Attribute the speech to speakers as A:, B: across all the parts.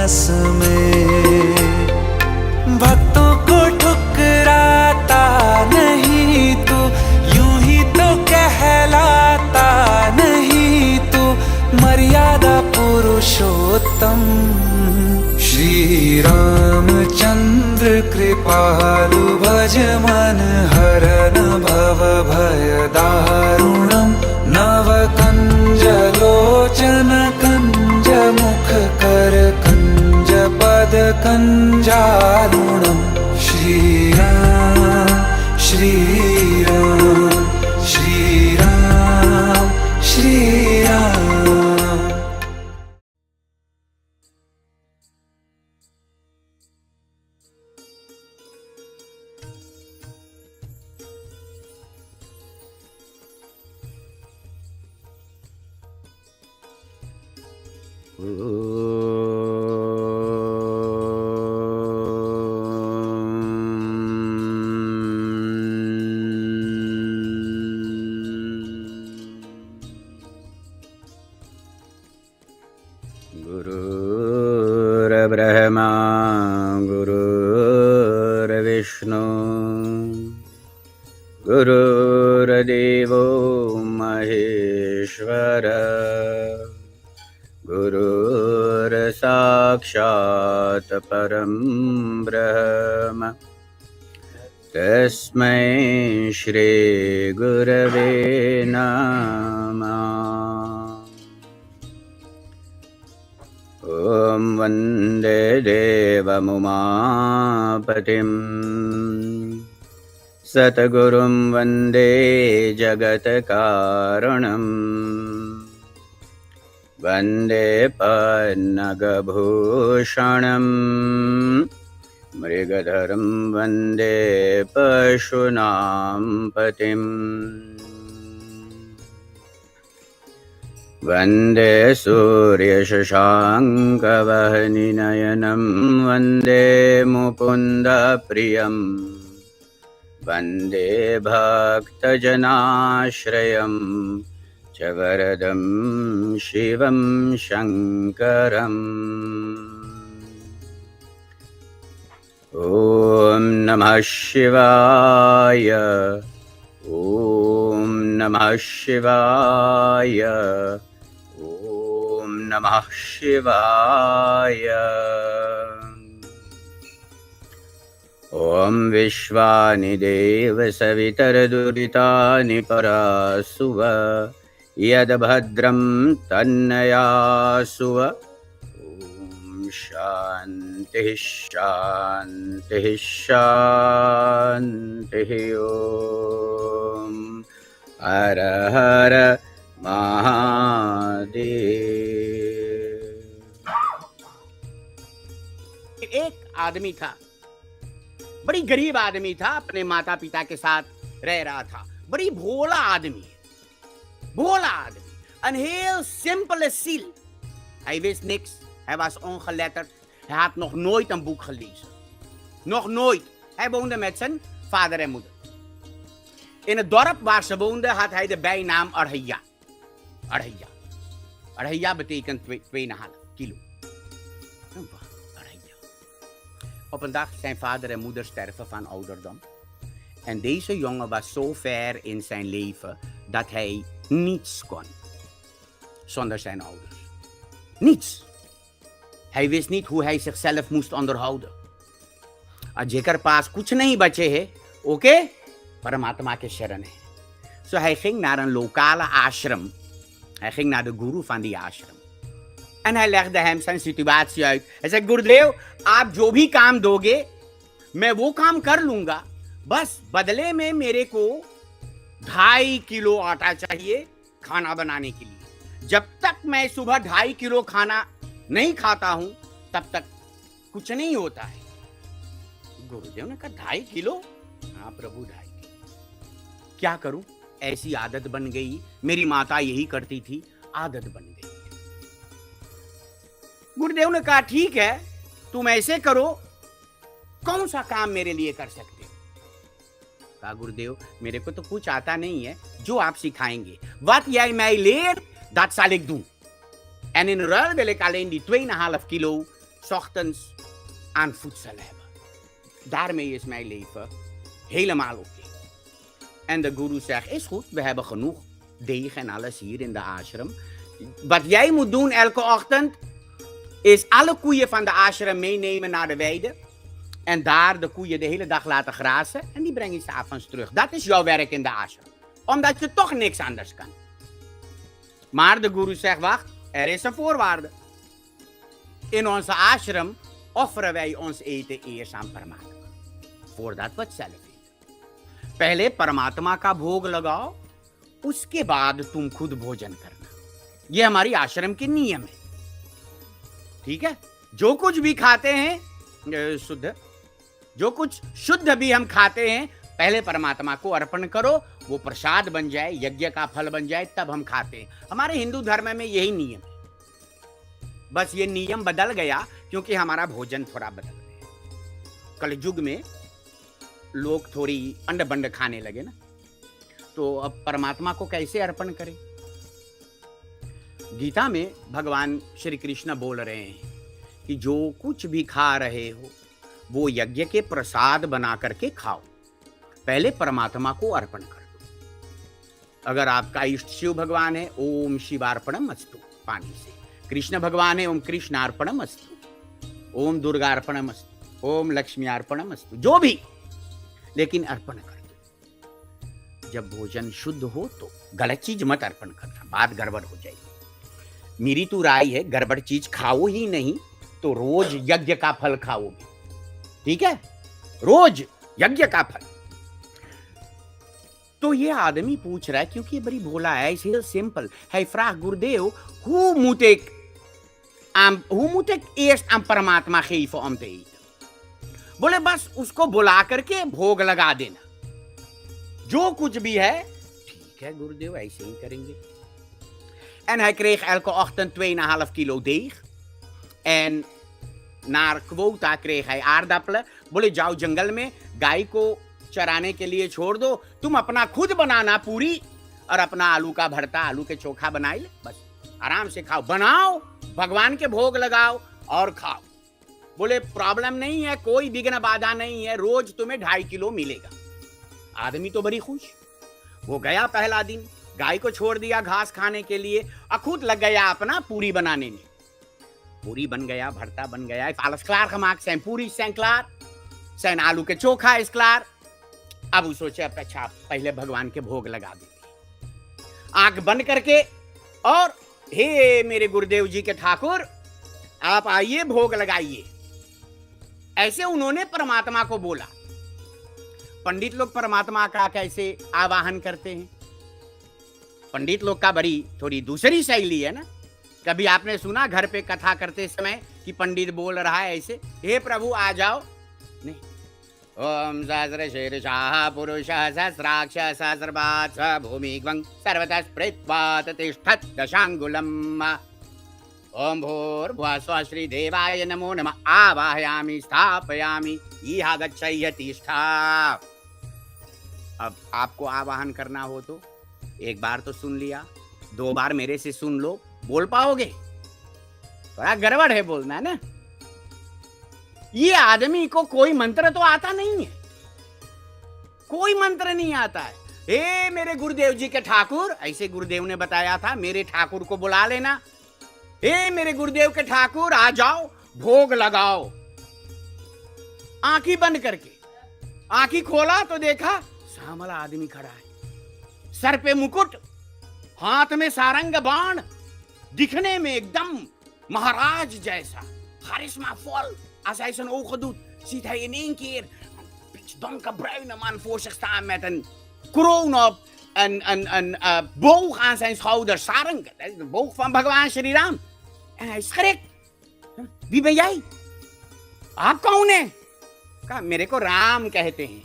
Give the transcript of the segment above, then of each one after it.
A: रस में। भक्तों को ठुकराता नहीं तू, यूं ही तो कहलाता नहीं तू, मर्यादा पुरुषोत्तम। श्री रामचंद्र कृपालु भज मन हरन भव भय दारुणम। नव कंज लोचन कंज मुख कर कंज पद कंजारुणम। श्री राम श्री राम श्री राम श्री राम।
B: गुरुर्ब्रह्मा गुरुर्विष्णु गुरुर्देवो महेश्वर गुरुर्साक्षात् परं ब्रह्म तस्मै श्री गुरवे नमः। ॐ वन्दे देवमुमापतिं सद्गुरुं वन्दे जगत्कारणम्। वन्दे पन्नगभूषणं मृगधरं वन्दे पशूनां पतिम्। वन्दे सूर्यशशाङ्कवह्निनयनं वन्दे मुकुन्दप्रियं। वन्दे भक्तजनाश्रयं च वरदं शिवं शङ्करम्। ॐ नमः शिवाय ॐ नमः शिवाय ॐ नमः शिवाय। ॐ विश्वानि देव सवितरदुरितानि परासुव यद्भद्रं तन्नयासुव। ॐ शान्तिः शान्तिः शान्तिः। ॐ हर हर महादेव।
C: एक आदमी था, बड़ी गरीब आदमी था, अपने माता पिता के साथ रह रहा था। बड़ी भोला आदमी, भोला आदमी. Een heel simpele ziel. Hij wist niks, hij was ongeletterd, hij had nog nooit een boek gelezen. Nog nooit. Hij woonde met zijn vader en moeder. In het dorp waar ze woonden had hij de bijnaam Arhaya. Arhaya. Arhaya betekent 2,5 kilo. Arhaya. Op een dag zijn vader en moeder sterven van ouderdom. En deze jongen was zo ver in zijn leven dat hij niets kon zonder zijn ouders. Niets. Hij wist niet hoe hij zichzelf moest onderhouden. जेकर पास कुछ नहीं बचे है, oké? Paramatma ke शरण है. So hij ging naar een lokale ashram. Hij ging naar de guru van die ashram. En hij legde hem zijn situatie uit. Hij zei, गुरुदेव, आप जो भी काम दोगे, मैं वो काम कर लूंगा. बस बदले में मेरे को 2.5 किलो आटा चाहिए खाना बनाने के लिए. जब तक मैं सुबह 2.5 किलो खाना नहीं खाता हूं, तब तक कुछ नहीं होता है. गुरुदेव ने कहा 2.5 किलो? हाँ प्रभु, 2.5 किलो. क्या करूं? ऐसी आदत बन गई. मेरी माता यही करती थी, आदत बन गई. गुरुदेव ने कहा ठीक है, तुम ऐसे करो, कौन सा काम मेरे लिए कर सकते हो? कहा गुरुदेव, मेरे को तो कुछ आता नहीं है, जो आप सिखाएंगे. Wat jij mij leert, dat zal ik doen. En in ruil wil ik alleen die 2,5 kilo 'ochtends aan voedsel hebben. Daarmee is mijn leven helemaal oké. En de guru zegt, is goed, we hebben genoeg deeg en alles hier in de ashram. Wat jij moet doen elke ochtend, is alle koeien van de ashram meenemen naar de weide. En daar de koeien de hele dag laten grazen. En die breng je 's avonds terug. Dat is jouw werk in de ashram. Omdat je toch niks anders kan. Maar de guru zegt, wacht, er is een voorwaarde. In onze ashram offeren wij ons eten eerst aan Paramatma. Voordat we het zelf eten. पहले परमात्मा का भोग लगाओ, उसके बाद तुम खुद भोजन करना. ये हमारी आश्रम के नियम है. ठीक है? जो कुछ भी खाते हैं शुद्ध, जो कुछ शुद्ध भी हम खाते हैं, पहले परमात्मा को अर्पण करो, वो प्रसाद बन जाए, यज्ञ का फल बन जाए, तब हम खाते हैं. हमारे हिंदू धर्म में यही नियम है. बस ये नियम बदल गया क्योंकि हमारा भोजन थोड़ा बदल गया. कलयुग में लोग थोड़ी अंड बंड खाने लगे ना, तो अब परमात्मा को कैसे अर्पण करें? गीता में भगवान श्री कृष्ण बोल रहे हैं कि जो कुछ भी खा रहे हो वो यज्ञ के प्रसाद बना करके खाओ, पहले परमात्मा को अर्पण कर दो. अगर आपका इष्ट शिव भगवान है, ओम शिवार्पणम अस्तु पानी से. कृष्ण भगवान है, ओम कृष्णार्पणम अस्तु. ओम दुर्गार्पणम अस्तु. ओम लक्ष्मीर्पणम अस्तु. जो भी, लेकिन अर्पण कर दो. जब भोजन शुद्ध हो तो गलत चीज मत अर्पण करना, बात गड़बड़ हो जाएगी. मेरी तो राय है, गड़बड़ चीज खाओ ही नहीं तो रोज यज्ञ का फल खाओगे. ठीक है? रोज यज्ञ का फल. तो ये आदमी पूछ रहा है, क्योंकि ये बड़ी भोला है, इसे सिंपल है. फ्राग गुरुदेव, hoe moet ik eerst aan परमात्मा geven om te eten? बोले बस उसको बुला करके भोग लगा देना. जो कुछ भी है, ठीक है गुरुदेव, ऐसे ही करेंगे. En hij kreeg elke ochtend 2,5 kilo deeg. En naar quota kreeg hij aardappelen. बोले जाओ जंगल में गाय को चराने के लिए छोड़ दो, तुम अपना खुद बनाना पूरी, और अपना आलू का भरता, आलू के चोखा बनाए, बस आराम से खाओ. बनाओ, भगवान के भोग लगाओ और खाओ. बोले प्रॉब्लम नहीं है, कोई विघ्न बाधा नहीं है, रोज तुम्हें 2.5 किलो मिलेगा. आदमी तो बड़ी खुश. वो गया पहला दिन, गाय को छोड़ दिया घास खाने के लिए, और खुद लग गया अपना पूरी बनाने में. पूरी बन गया, भरता बन गया. alles klaar gemaakt, zijn पूरी zijn klaar, zijn आलू के चोखा is klaar. अब वो सोचे अच्छा पहले भगवान के भोग लगा देते. आंख बंद करके, और हे मेरे गुरुदेव जी के ठाकुर, आप आइए भोग लगाइए. ऐसे उन्होंने परमात्मा को बोला. पंडित लोग परमात्मा का कैसे आवाहन करते हैं? पंडित लोग का बड़ी थोड़ी दूसरी शैली है ना. कभी आपने सुना घर पे कथा करते समय कि पंडित बोल रहा है ऐसे, हे प्रभु आ जाओ? नहीं. ओम सहस्र शीर्षः पुरुषः सहस्राक्ष सहस्रपाद भूमिग्वं सर्वतः स्पृत्वा तिष्ठत् दशांगुलम्. ओम भूर्भुवः स्वः श्री देवाय नमो नमः. आवाहयामि स्थापयामि इह गच्छय तिष्ठा. अब आपको आवाहन करना हो तो एक बार तो सुन लिया, 2 बार मेरे से सुन लो, बोल पाओगे? थोड़ा गड़बड़ है बोलना ना. ये आदमी को कोई मंत्र तो आता नहीं है, कोई मंत्र नहीं आता है. हे मेरे गुरुदेव जी के ठाकुर, ऐसे गुरुदेव ने बताया था, मेरे ठाकुर को बुला लेना. हे मेरे गुरुदेव के ठाकुर आ जाओ, भोग लगाओ. आंखी बंद करके, आंखी खोला तो देखा सामला आदमी खड़ा है, सर पे मुकुट, हाथ में सारंग बाण, दिखने में एकदम महाराज जैसा, charisma vol. Als hij zijn ogen doet, ziet hij in één keer een donkerbruine man voor zich staan met een kroon op, een boog aan zijn schouder, sarang, dat is de boog van Bhagwan Shri Ram. En hij schrikt. Wie ben jij? आप कौन है? कहा मेरे को राम कहते हैं,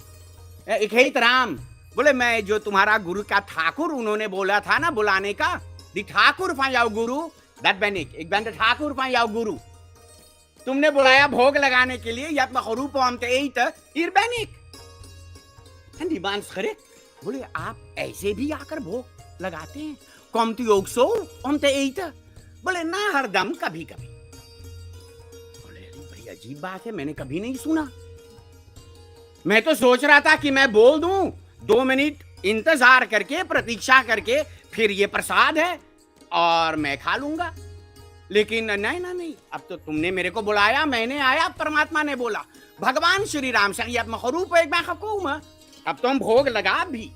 C: एक हेत राम. बोले मैं जो तुम्हारा गुरु का ठाकुर उन्होंने बोला था ना बुलाने का, दी Thakur van jouw guru, dat ben ik ben de Thakur van jouw guru. तुमने बुलाया भोग लगाने के लिए, je hebt me geroepen om te eten, hier ben ik. En die man schrikt. बोले आप ऐसे भी आकर भोग लगाते हैं? Komt u ook zo om te eten? बोले ना हरदम, कभी कभी. बोले अजीब बात है, मैंने कभी नहीं सुना। मैं तो सोच रहा था कि मैं बोल दूं, 2 मिनट इंतजार करके, प्रतीक्षा करके, फिर ये प्रसाद है और मैं खा लूंगा। लेकिन नहीं ना नहीं, अब तो तुमने मेरे को बुलाया, मैंने आया, परमात्मा ने बोला, भगवान श्री राम से अब मखरूफ एक मैं खकूम, अब तो हम भोग लगा भी।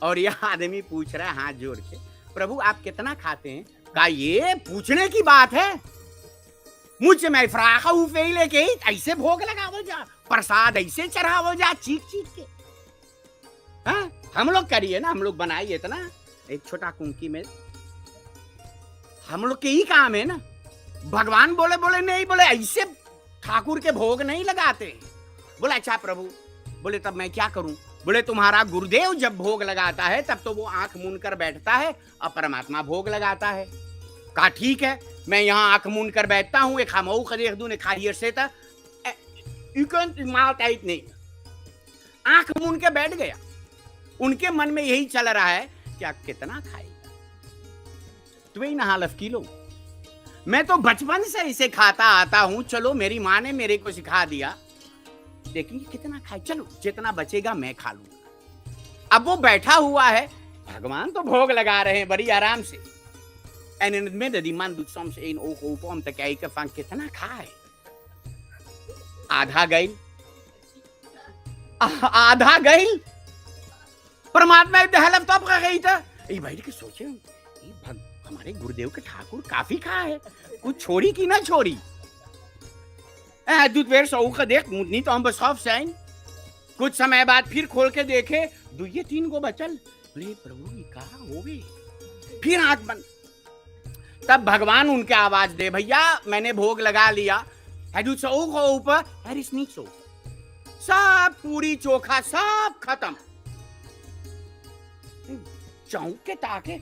C: और यह आदमी पूछ रहा है हाथ जोड़ के, प्रभु आप कितना खाते हैं? का ये पूछने की बात है? मुझसे मैं फ्राखा उफे लेके ऐसे भोग लगावो जा, प्रसाद ऐसे चढ़ावो जा, चीख चीख के। हाँ, हम लोग करिए ना, हम लोग बनाइए इतना एक छोटा कुंकी में, हम लोग के ही काम है ना। भगवान बोले बोले नहीं, बोले ऐसे ठाकुर के भोग नहीं लगाते। बोले अच्छा प्रभु, बोले तब मैं क्या करूं? बोले तुम्हारा गुरुदेव जब भोग लगाता है तब तो वो आंख मूंद कर बैठता है और परमात्मा भोग लगाता है। कहा ठीक है, मैं यहाँ आंख मूंद कर बैठता हूँ, एक खामऊ का देख दूं, एक खाइए से था नहीं, आंख मूंद के बैठ गया। उनके मन में यही चल रहा है कि आप कितना खाएगा, 2.5 किलो। मैं तो बचपन से इसे खाता आता हूं, चलो मेरी माँ ने मेरे को सिखा दिया, लेकिन कितना खाए, चलो जितना बचेगा मैं खा लूंगा। अब वो बैठा हुआ है, भगवान तो भोग लगा रहे हैं बड़ी आराम से। En in het midden, die man doet soms 1 oog open om te kijken van कितना खाए। आधा गैल, आधा गैल, परमात्मा दहलफ तब का गई था। ये बैठ के सोचे, हमारे गुरुदेव के ठाकुर काफी खा है, कुछ छोड़ी की ना छोड़ी। दूध वेर सौ का देख नहीं तो हम बस खौफ से। कुछ समय बाद फिर खोल के देखे, 2-3 को बचल। बोले प्रभु ये कहा हो गए, फिर आंख बंद। तब भगवान उनके आवाज दे, भैया मैंने भोग लगा लिया है, दूध सौ को ऊपर हैरिस नहीं सो, सब पूरी चोखा सब खत्म। चौंक के ताके,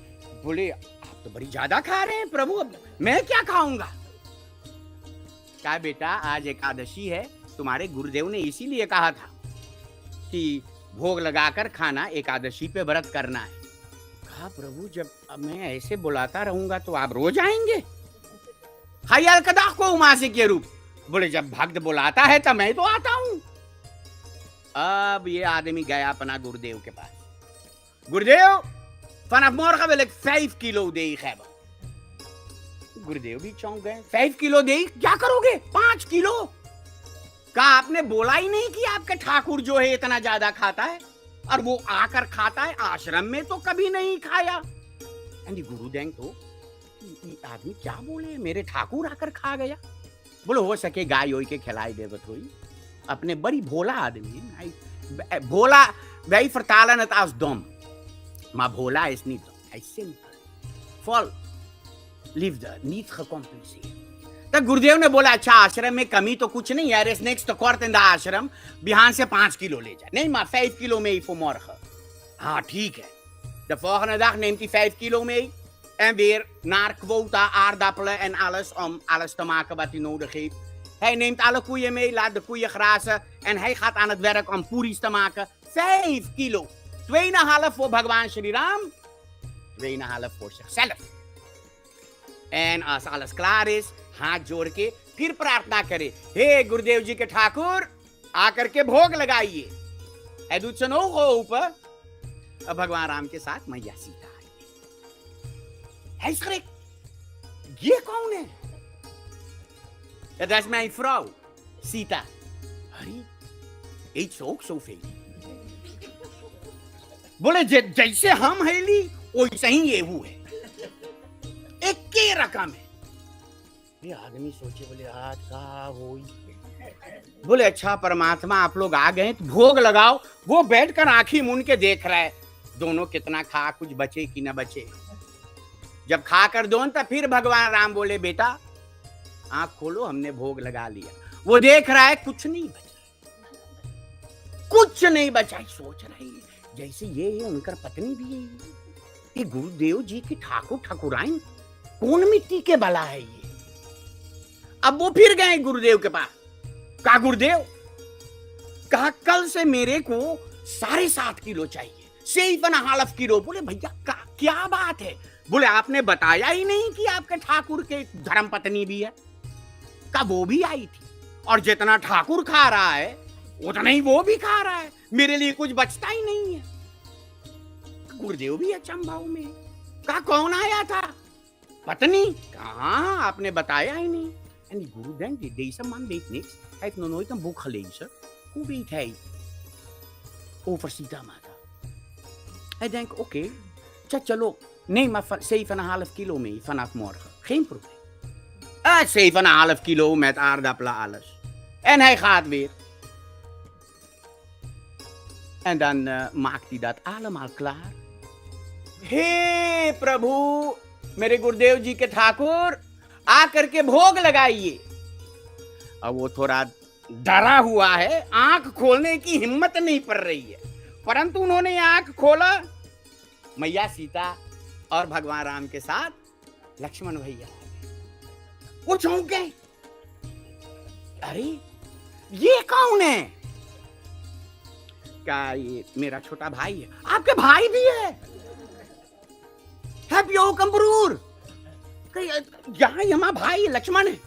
C: बोले आप तो बड़ी ज्यादा खा रहे हैं प्रभु, अब मैं क्या खाऊंगा? क्या बेटा आज एकादशी है, तुम्हारे गुरुदेव ने इसीलिए कहा था कि भोग लगाकर खाना, एकादशी पे व्रत करना है। कहा प्रभु जब अब मैं ऐसे बुलाता रहूंगा तो आप रोज आएंगे? हयाल कदा को उमासे के रूप। बोले जब भक्त बुलाता है तब मैं तो आता हूं। अब ये आदमी गया अपना गुरुदेव के पास, गुरुदेव vanaf morgen wil ik 5 kilo deeg hebben। गुरुदेव भी चौंक गए, 5 किलो देग क्या करोगे? 5 किलो? कहा आपने बोला ही नहीं कि आपके ठाकुर जो है इतना ज्यादा खाता है, और वो आकर खाता है, आश्रम में तो कभी नहीं खाया। गुरुदेव तो आदमी क्या बोले, मेरे ठाकुर आकर खा गया। बोलो हो सके गाय होई के खिलाई देवत हुई, अपने बड़ी भोला आदमी, भोला भाई vertalen het als dom, maar Bhola is niet dom, hij is simpel, vol liefde, niet gecompenseerd। तब गुरुदेव ने बोला अच्छा आश्रम में कमी तो कुछ नहीं है, is niks tekort in de आश्रम, बिहान से 5 किलो ले जा। नहीं maar 5 kilo mee voor morgen। हाँ ठीक है। De volgende dag neemt hij 5 kilo mee en weer naar quota aardappelen en alles om alles te maken wat hij nodig heeft। Hij neemt alle koeien mee, laat de koeien grazen en hij gaat aan het werk om puris te maken। 5 kilo, 2,5 voor Bhagwan Shri Ram, 2,5 voor zichzelf। En als alles klaar is, हाथ जोड़ के फिर प्रार्थना करे, हे गुरुदेव जी के ठाकुर आकर के भोग लगाइए। दूसरों को ऊपर भगवान राम के साथ मैया सीता आई। ये कौन है? Dat is mijn vrouw, Sita। अरे eet ze ook zoveel? बोले जैसे हम हेली वैसे ही ये वो है, एक के रकम है। ये आदमी सोचे, बोले आज का होई। बोले अच्छा परमात्मा आप लोग आ गए तो भोग लगाओ। वो बैठकर आंखी मूंद के देख रहा है दोनों कितना खा, कुछ बचे कि न बचे। जब खा कर दो तब फिर भगवान राम बोले बेटा आंख खोलो, हमने भोग लगा लिया। वो देख रहा है कुछ नहीं बचा, कुछ नहीं बचा। सोच रही है जैसे ये है उनकर पत्नी भी है, ये गुरुदेव जी की ठाकुर ठाकुराइन कौन मिट्टी के बला है ये। अब वो फिर गए गुरुदेव के पास, कहा गुरुदेव, कहा कल से मेरे को 7.5 किलो चाहिए, 7,5 किलो। बोले भैया क्या बात है? बोले आपने बताया ही नहीं कि आपके ठाकुर के धर्म पत्नी भी है। का वो भी आई थी, और जितना ठाकुर खा रहा है उतना ही वो भी खा रहा है, मेरे लिए कुछ बचता ही नहीं है। गुरुदेव भी अचंभाव में, कहा कौन आया था? पत्नी। कहा आपने बताया ही नहीं। En die guru denkt, deze man weet niks. Hij heeft nog nooit een boek gelezen. Hoe weet hij over Sita Mata? Hij denkt, oké, chalo, neem maar 7,5 kilo mee vanaf morgen. Geen probleem. 7,5 kilo met aardappelen, alles. En hij gaat weer. En dan maakt hij dat allemaal klaar. हे प्रभु, मेरे गुरुदेव जी के ठाकुर, आकर के भोग लगाइए। अब वो थोड़ा डरा हुआ है, आंख खोलने की हिम्मत नहीं पड़ रही है, परंतु उन्होंने आंख खोला, मैया सीता और भगवान राम के साथ लक्ष्मण भैया। वो चौंक गए, अरे ये कौन है? क्या ये मेरा छोटा भाई है? आपके भाई भी है? है प्यो कंबरूर, यहाँ यमा भाई लक्ष्मण है।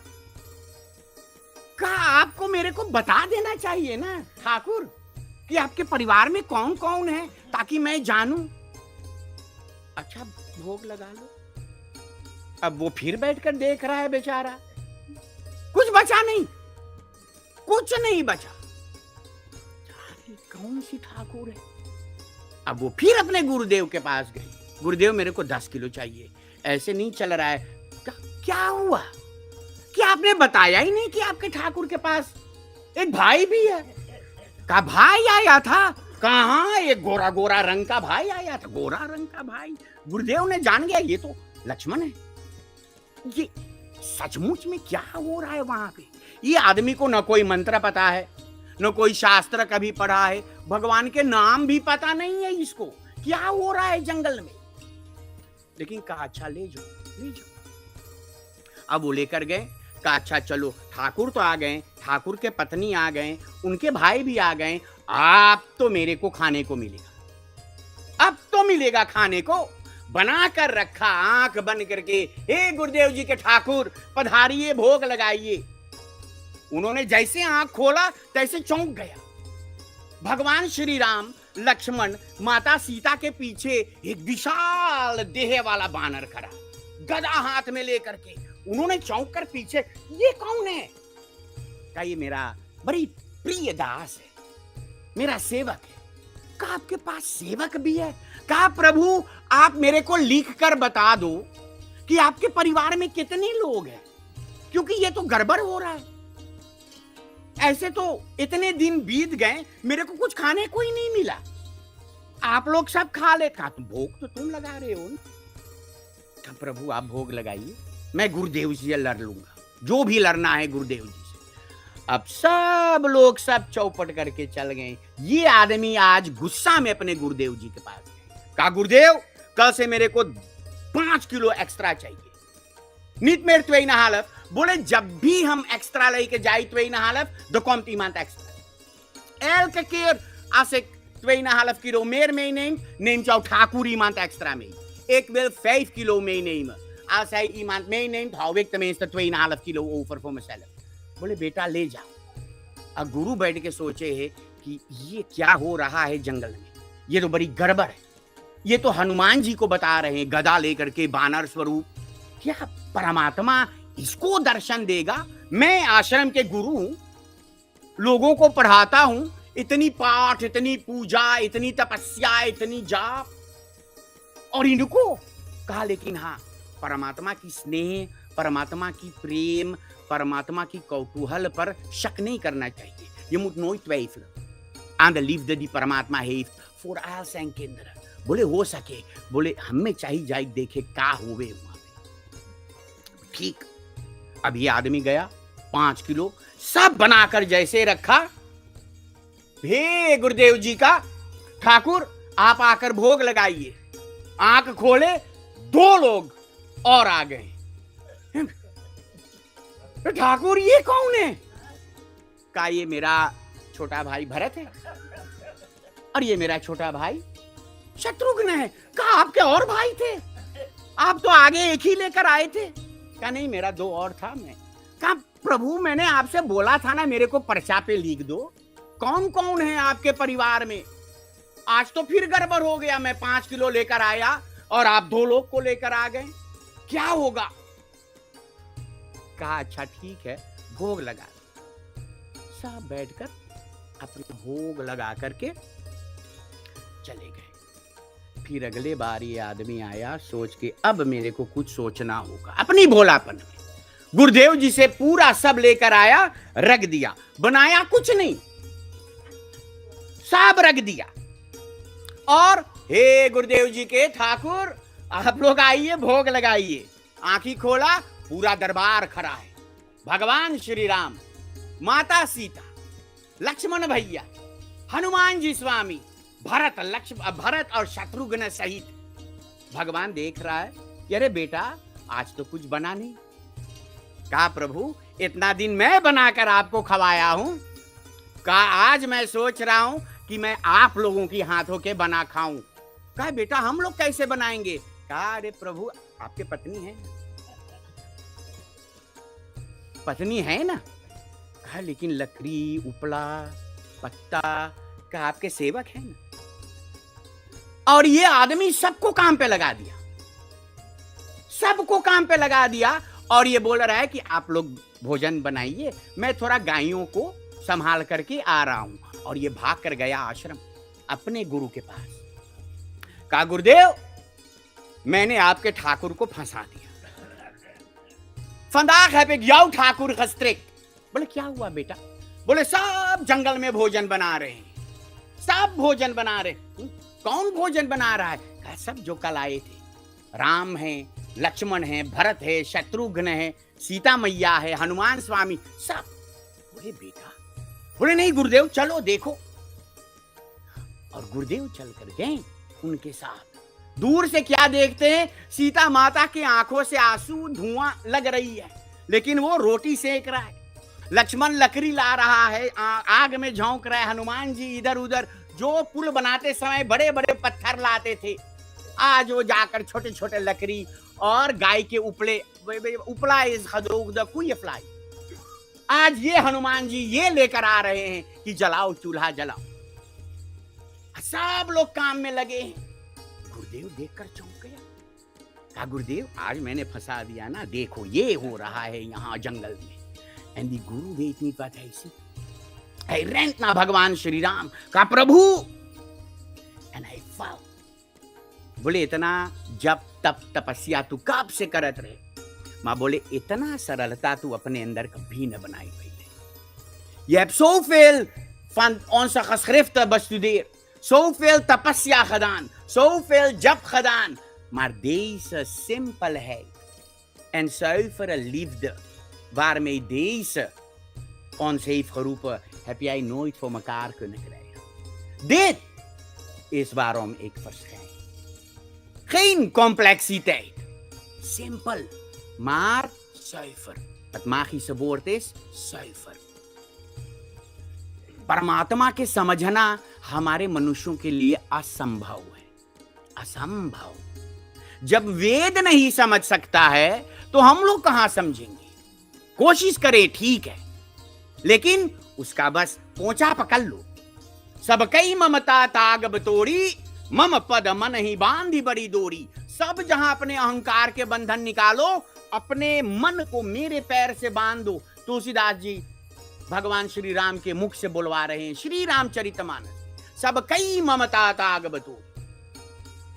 C: कहा आपको मेरे को बता देना चाहिए ना ठाकुर कि आपके परिवार में कौन कौन है, ताकि मैं जानूं। अच्छा भोग लगा लो। अब वो फिर बैठकर देख रहा है बेचारा, कुछ बचा नहीं, कुछ नहीं बचा। कौन सी ठाकुर है? अब वो फिर अपने गुरुदेव के पास गए, गुरुदेव मेरे को 10 किलो चाहिए, ऐसे नहीं चल रहा है। क्या हुआ कि आपने बताया ही नहीं कि आपके ठाकुर के पास एक भाई भी है? कहा भाई आया था? कहाँ, एक गोरा गोरा रंग का भाई आया था, गोरा रंग का भाई। गुरुदेव ने जान गया ये तो लक्ष्मण है। ये सचमुच में क्या हो रहा है वहां पे? ये आदमी को न कोई मंत्र पता है, न कोई शास्त्र कभी पढ़ा है, भगवान के नाम भी पता नहीं है इसको, क्या हो रहा है जंगल में। लेकिन कहा अच्छा ले जाओ, ले जाओ। अब वो लेकर गए, कहा अच्छा चलो, ठाकुर तो आ गए, ठाकुर के पत्नी आ गए, उनके भाई भी आ गए, आप तो मेरे को खाने को मिलेगा, अब तो मिलेगा खाने को। बना कर रखा, आंख बंद करके, हे गुरुदेव जी के ठाकुर पधारिए, भोग लगाइए। उन्होंने जैसे आंख खोला तैसे चौंक गया। भगवान श्री राम, लक्ष्मण, माता सीता के पीछे एक विशाल देह वाला बानर खड़ा, गदा हाथ में लेकर के। उन्होंने चौंक कर पीछे, ये कौन है? कहा ये मेरा बड़ी प्रिय दास है, मेरा सेवक है। कहा आपके पास सेवक भी है? कहा प्रभु आप मेरे को लिख कर बता दो कि आपके परिवार में कितने लोग हैं, क्योंकि ये तो गड़बड़ हो रहा है। ऐसे तो इतने दिन बीत गए, मेरे को कुछ खाने को ही नहीं मिला, आप लोग सब खा ले। कहा तुम भोग तो तुम लगा रहे हो ना। कहा प्रभु आप भोग लगाइए, मैं गुरुदेव जी से लड़ लूंगा, जो भी लड़ना है गुरुदेव जी से। अब सब लोग सब चौपट करके चल गए। ये आदमी आज गुस्सा में अपने गुरुदेव जी के पास गए। कहा गुरुदेव कल से मेरे को 5 किलो एक्स्ट्रा चाहिए, niet meer 2,5. बोले जब भी हम एक्स्ट्रा लेके जाए 2,5, dan komt iemand extra. Elke keer als ik 2,5 kilo meer meeneem, neemt jouw Thakur iemand extra mee. Ik wil 5 kilo meenemen. Als hij iemand meeneemt, hou ik tenminste 2,5 kilo over voor mezelf. बोले बेटा ले जाओ। अब गुरु बैठ के सोचे है कि ये क्या हो रहा है जंगल में, ये तो बड़ी गड़बड़ है। ये तो हनुमान जी को बता रहे हैं गदा लेकर के बानर स्वरूप, क्या परमात्मा इसको दर्शन देगा? मैं आश्रम के गुरु हूं, लोगों को पढ़ाता हूं, इतनी पाठ, इतनी पूजा, इतनी तपस्या, इतनी जाप, और इनको कहा। लेकिन हाँ, परमात्मा की स्नेह, परमात्मा की प्रेम, परमात्मा की कौतूहल पर शक नहीं करना चाहिए। Je moet nooit twijfelen aan de liefde die परमात्मा heeft voor al zijn kinderen. बोले हो सके, बोले हमें चाहिए जाए देखे का होवे वहां पे। ठीक, अब ये आदमी गया, 5 किलो सब बनाकर जैसे रखा। हे गुरुदेव जी का ठाकुर आप आकर भोग लगाइए। आंख खोले, 2 लोग और आ गए। ठाकुर ये कौन है? का ये मेरा छोटा भाई भरत है, और ये मेरा छोटा भाई शत्रुघ्न है। कहा आपके और भाई थे? आप तो आगे एक ही लेकर आए थे। कहा नहीं, मेरा 2 और था। मैं कहा प्रभु मैंने आपसे बोला था ना मेरे को पर्चा पे लिख दो, कौन कौन है आपके परिवार में? आज तो फिर गड़बड़ हो गया, मैं 5 किलो लेकर आया और आप 2 लोग को लेकर आ गए, क्या होगा? कहा अच्छा ठीक है, भोग लगा। सब बैठकर अपना भोग लगा करके चले गए। फिर अगले बार ये आदमी आया, सोच के अब मेरे को कुछ सोचना होगा, अपनी भोलापन में गुरुदेव जी से पूरा सब लेकर आया, रख दिया, बनाया कुछ नहीं, सब रख दिया। और हे गुरुदेव जी के ठाकुर आप लोग आइए, भोग लगाइए। आंखी खोला, पूरा दरबार खड़ा है, भगवान श्री राम, माता सीता, लक्ष्मण भैया, हनुमान जी स्वामी, भरत और शत्रुघ्न सहित। भगवान देख रहा है, अरे बेटा आज तो कुछ बना नहीं। कहा प्रभु इतना दिन मैं बनाकर आपको खवाया हूं, कहा आज मैं सोच रहा हूं कि मैं आप लोगों की हाथों के बना खाऊं। कहा बेटा हम लोग कैसे बनाएंगे? कहा अरे प्रभु आपके पत्नी है, पत्नी है ना? कहा लेकिन लकड़ी, उपला, पत्ता, कहा आपके सेवक है ना? और ये आदमी सबको काम पे लगा दिया, सबको काम पे लगा दिया। और ये बोल रहा है कि आप लोग भोजन बनाइए, मैं थोड़ा गायों को संभाल करके आ रहा हूं। और ये भाग कर गया आश्रम अपने गुरु के पास। कहा गुरुदेव मैंने आपके ठाकुर को फंसा दिया, फंदाक है पे जाओ ठाकुर खस्त्रिक। बोले क्या हुआ बेटा? बोले सब जंगल में भोजन बना रहे हैं, सब भोजन बना रहे। कौन भोजन बना रहा है? कहा सब जो कल आए थे, राम है, लक्ष्मण है, भरत है, शत्रुघ्न है, सीता मैया है, हनुमान स्वामी, सब। बोले बेटा, बोले नहीं गुरुदेव चलो देखो। और गुरुदेव चल कर गए उनके साथ। दूर से क्या देखते हैं? सीता माता की आंखों से आंसू, धुआं लग रही है, लेकिन वो रोटी सेक रहा है। लक्ष्मण लकड़ी ला रहा है, आग में झोंक रहा है। हनुमान जी इधर उधर, जो पुल बनाते समय बड़े बड़े पत्थर लाते थे, आज वो जाकर छोटे छोटे लकड़ी और गाय के उपले, उपला इज खदोग द कुई फ्लाई, आज ये हनुमान जी ये लेकर आ रहे हैं कि जलाओ चूल्हा जलाओ। सब लोग काम में लगे हैं। गुरुदेव देखकर चौंक गया। कहा गुरुदेव आज मैंने फंसा दिया ना, देखो ये हो रहा है यहाँ जंगल में। एंड दी गुरु वे इतनी बात ऐसी, आई रेंट ना भगवान श्री राम। कहा प्रभु एंड आई फॉल। बोले इतना जब तप तपस्या तू कब से करत रहे? माँ बोले इतना सरलता तू अपने अंदर कभी न बनाई पहले। Je hebt zoveel van onze geschriften bestudeerd, zoveel tapasya gedaan, zoveel jap gedaan, maar deze simpelheid en zuivere liefde waarmee deze ons heeft geroepen, heb jij nooit voor elkaar kunnen krijgen. Dit is waarom ik verschijn. Geen complexiteit. Simpel, maar zuiver. Het magische woord is zuiver. परमात्मा के समझना हमारे मनुष्यों के लिए असंभव है, असंभव। जब वेद नहीं समझ सकता है तो हम लोग कहां समझेंगे? कोशिश करें ठीक है, लेकिन उसका बस पोंछा पकड़ लो। सब कई ममता ताग बतोड़ी, मम पद मन ही बांधी बड़ी डोरी। सब जहां अपने अहंकार के बंधन निकालो, अपने मन को मेरे पैर से बांध दो। तुलसीदास जी भगवान श्री राम के मुख से बुलवा रहे हैं, श्री रामचरितमानस। सब कई ममता ताग बतोड़ी,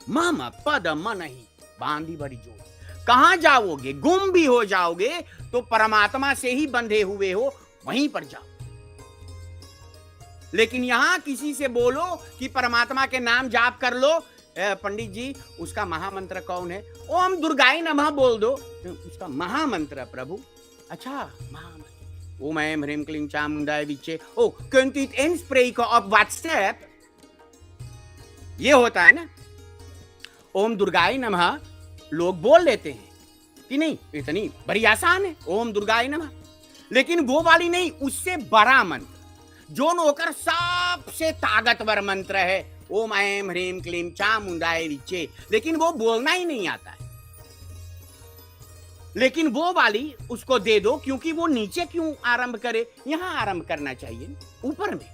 C: मम पद मन ही बांधी बड़ी जोड़ी। कहां जाओगे? गुम भी हो जाओगे तो परमात्मा से ही बंधे हुए हो, वहीं पर जाओ। लेकिन यहां किसी से बोलो कि परमात्मा के नाम जाप कर लो, पंडित जी उसका महामंत्र कौन है? ओम दुर्गाय नमः बोल दो, उसका महामंत्र प्रभु। अच्छा महामंत्र, ओम ऐं ह्रीं क्लीं चामुंडाय विचे। ओ kunt u het inspreken op WhatsApp? ये होता है ना, ओम दुर्गाय नमः लोग बोल लेते हैं कि नहीं, इतनी बड़ी आसान है ओम दुर्गाय नमः। लेकिन वो वाली नहीं, उससे बड़ा मंत्र जो नोकर सबसे ताकतवर मंत्र है, ओम ऐं ह्रीं क्लीं चामुंडाय विचे, लेकिन वो बोलना ही नहीं आता है। लेकिन वो वाली उसको दे दो, क्योंकि वो नीचे क्यों आरंभ करे, यहां आरंभ करना चाहिए ऊपर में,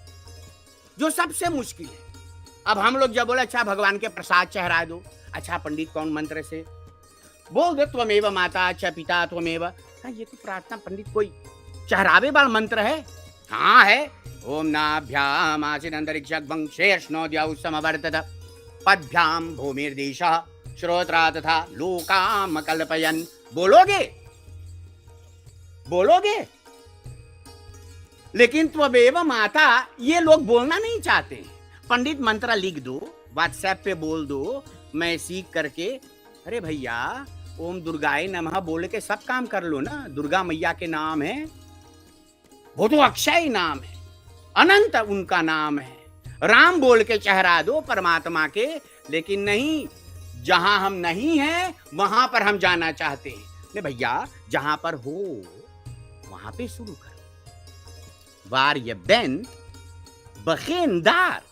C: जो सबसे मुश्किल है। अब हम लोग जब बोले अच्छा भगवान के प्रसाद चढ़ा दो, अच्छा पंडित कौन मंत्र से बोल दो, त्वमेव माता अच्छा पिता त्वमेव, हाँ ये तो प्रार्थना पंडित कोई चढ़ावे वाला मंत्र है। हाँ है, ओम नाभ्याम आसीन अंतरिक्षं शेषणोद्यौ समवर्तत पद्भ्याम भूमिर्देशः श्रोत्रा तथा लोकाम कल्पयन्। बोलोगे बोलोगे, लेकिन त्वमेव माता ये लोग बोलना नहीं चाहते। पंडित मंत्र लिख दो, व्हाट्सएप पे बोल दो, मैं सीख करके, अरे भैया ओम दुर्गाय नमः बोल के सब काम कर लो ना, दुर्गा मैया के नाम है, वो तो अक्षय नाम है, अनंत उनका नाम है, राम बोल के चढ़ा दो परमात्मा के। लेकिन नहीं, जहां हम नहीं हैं वहां पर हम जाना चाहते हैं। नहीं भैया, जहां पर हो वहां पे शुरू करो। वार ये बेन बखेंदार,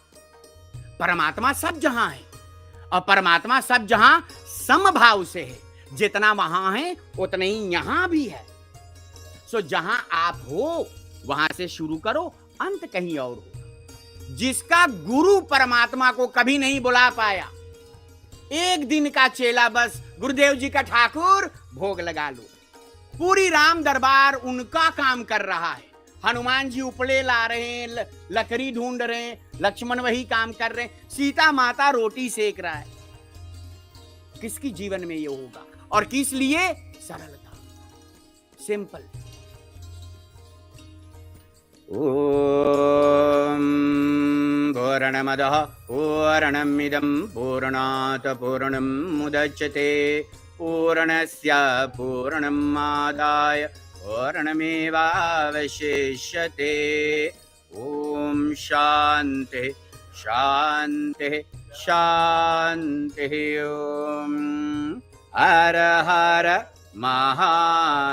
C: परमात्मा सब जहां है और परमात्मा सब जहां समभाव से है, जितना वहां है उतना ही यहां भी है। सो जहां आप हो वहां से शुरू करो, अंत कहीं और हो। जिसका गुरु परमात्मा को कभी नहीं बुला पाया, एक दिन का चेला बस गुरुदेव जी का ठाकुर भोग लगा लो, पूरी राम दरबार उनका काम कर रहा है। हनुमान जी उपले ला रहे हैं, लकड़ी ढूंढ रहे हैं, लक्ष्मण वही काम कर रहे हैं, सीता माता रोटी सेक रहा है। किसकी जीवन में ये होगा और किस लिए? सरलता, सिंपल।
B: ओम पूर्णमदः पूर्णमिदं पूर्णात् पूर्णं मुदच्यते पूर्णस्य पूर्णमादाय पूर्णमेवावशिष्यते। ओम शांति शांति शांति। ओम हर हर महादेव।